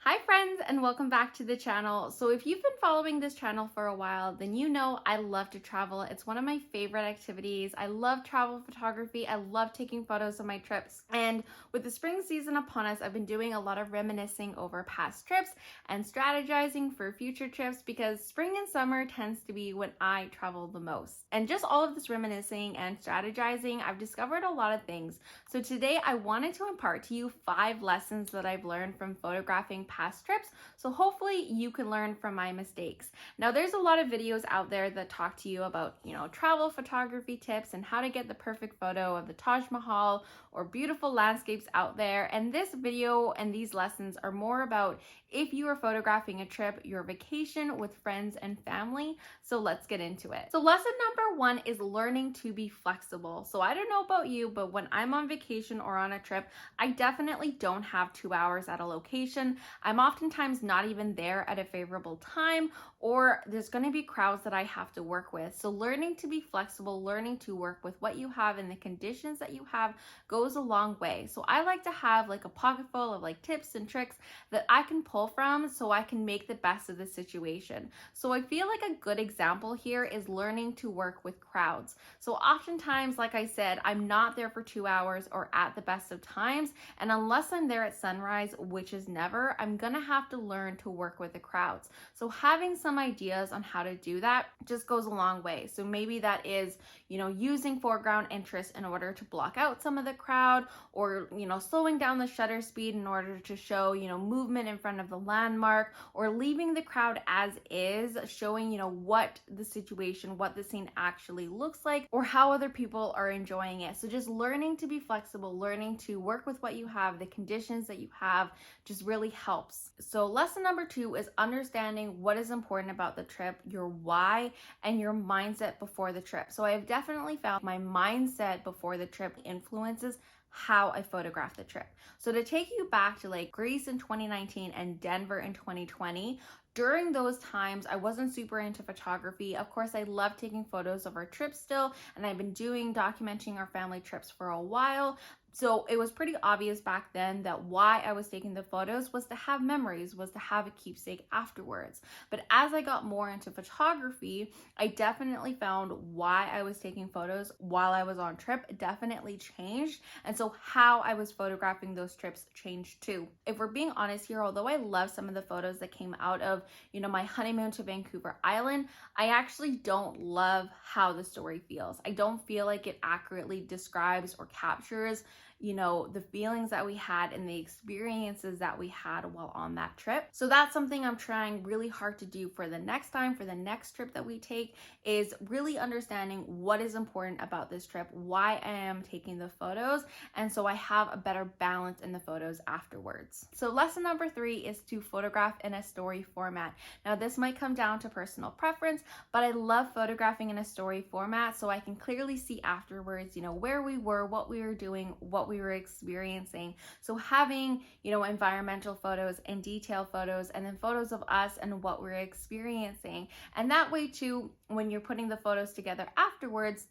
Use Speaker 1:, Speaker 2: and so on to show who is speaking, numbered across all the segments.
Speaker 1: Hi friends, and welcome back to the channel. So if you've been following this channel for a while, then you know I love to travel. It's one of my favorite activities. I love travel photography. I love taking photos of my trips. And with the spring season upon us, I've been doing a lot of reminiscing over past trips and strategizing for future trips because spring and summer tends to be when I travel the most. And just all of this reminiscing and strategizing, I've discovered a lot of things. So today I wanted to impart to you 5 lessons that I've learned from photographing past trips, so hopefully you can learn from my mistakes. Now there's a lot of videos out there that talk to you about, travel photography tips and how to get the perfect photo of the Taj Mahal or beautiful landscapes out there, and this video and these lessons are more about if you are photographing a trip, your vacation with friends and family. So let's get into it. So lesson number 1 is learning to be flexible. So I don't know about you, but when I'm on vacation or on a trip, I definitely don't have 2 hours at a location. I'm oftentimes not even there at a favorable time, or there's going to be crowds that I have to work with. So learning to be flexible, learning to work with what you have and the conditions that you have goes a long way. So I like to have like a pocket full of like tips and tricks that I can pull from so I can make the best of the situation. So I feel like a good example here is learning to work with crowds. So oftentimes, like I said, I'm not there for 2 hours or at the best of times, and unless I'm there at sunrise, which is never, I'm gonna have to learn to work with the crowds. So having some ideas on how to do that just goes a long way. So maybe that is, using foreground interest in order to block out some of the crowd, or, slowing down the shutter speed in order to show, movement in front of the landmark, or leaving the crowd as is, showing, what the situation, what the scene actually looks like, or how other people are enjoying it. So just learning to be flexible, learning to work with what you have, the conditions that you have, just really helps. So lesson number 2 is understanding what is important about the trip, your why, and your mindset before the trip. So I have definitely found my mindset before the trip influences how I photograph the trip. So to take you back to like Greece in 2019 and Denver in 2020, during those times, I wasn't super into photography. Of course, I love taking photos of our trips still, and I've been documenting our family trips for a while. So it was pretty obvious back then that why I was taking the photos was to have memories, was to have a keepsake afterwards. But as I got more into photography, I definitely found why I was taking photos while I was on trip definitely changed. And so how I was photographing those trips changed too. If we're being honest here, although I love some of the photos that came out of, my honeymoon to Vancouver Island, I actually don't love how the story feels. I don't feel like it accurately describes or captures the feelings that we had and the experiences that we had while on that trip. So that's something I'm trying really hard to do for the next time, for the next trip that we take, is really understanding what is important about this trip, why I am taking the photos, and so I have a better balance in the photos afterwards. So lesson number 3 is to photograph in a story format. Now this might come down to personal preference, but I love photographing in a story format so I can clearly see afterwards, where we were, what we were doing, what we were experiencing. So having, environmental photos and detail photos, and then photos of us and what we're experiencing. And that way too, when you're putting the photos together afterwards,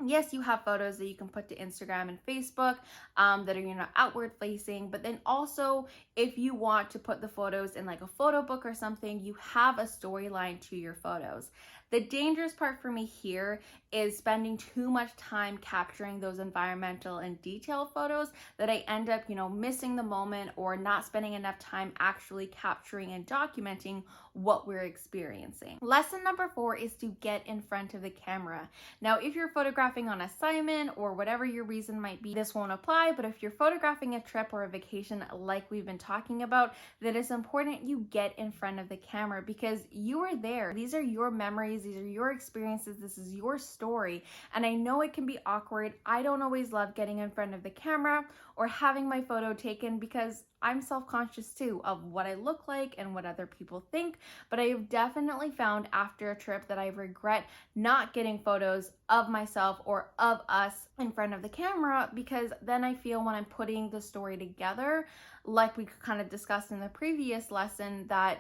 Speaker 1: yes, you have photos that you can put to Instagram and Facebook that are, outward facing, but then also if you want to put the photos in like a photo book or something, you have a storyline to your photos. The dangerous part for me here is spending too much time capturing those environmental and detailed photos that I end up, missing the moment or not spending enough time actually capturing and documenting what we're experiencing. Lesson number 4 is to get in front of the camera. Now, if you're photographing on assignment or whatever your reason might be, this won't apply, but if you're photographing a trip or a vacation like we've been talking about, then it's important you get in front of the camera because you are there. These are your memories, these are your experiences, this is your story. And I know it can be awkward. I don't always love getting in front of the camera or having my photo taken because I'm self-conscious too of what I look like and what other people think. But I have definitely found after a trip that I regret not getting photos of myself or of us in front of the camera, because then I feel when I'm putting the story together, like we kind of discussed in the previous lesson, that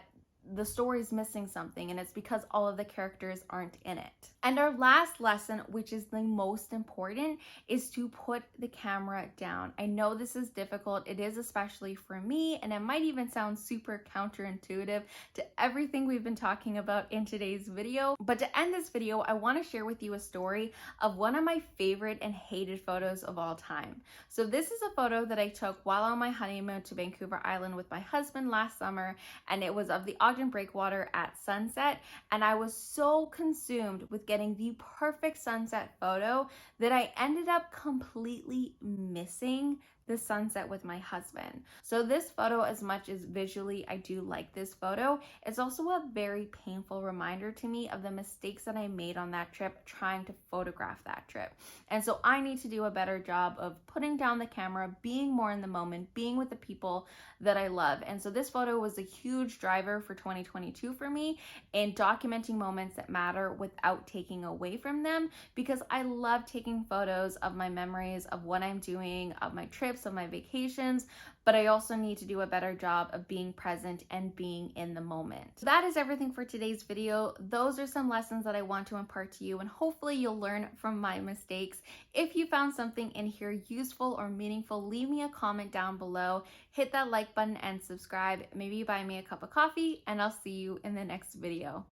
Speaker 1: the story's missing something, and it's because all of the characters aren't in it. And our last lesson, which is the most important, is to put the camera down. I know this is difficult. It is, especially for me, and it might even sound super counterintuitive to everything we've been talking about in today's video. But to end this video, I want to share with you a story of one of my favorite and hated photos of all time. So this is a photo that I took while on my honeymoon to Vancouver Island with my husband last summer, and it was of the Ogden breakwater at sunset. And I was so consumed with getting the perfect sunset photo that I ended up completely missing the sunset with my husband. So this photo, as much as visually I do like this photo, it's also a very painful reminder to me of the mistakes that I made on that trip trying to photograph that trip. And so I need to do a better job of putting down the camera, being more in the moment, being with the people that I love. And so this photo was a huge driver for 2022 for me in documenting moments that matter without taking away from them, because I love taking photos of my memories, of what I'm doing, of my trips, of my vacations, but I also need to do a better job of being present and being in the moment. So that is everything for today's video. Those are some lessons that I want to impart to you, and hopefully you'll learn from my mistakes. If you found something in here useful or meaningful, leave me a comment down below, hit that like button and subscribe, maybe buy me a cup of coffee, and I'll see you in the next video.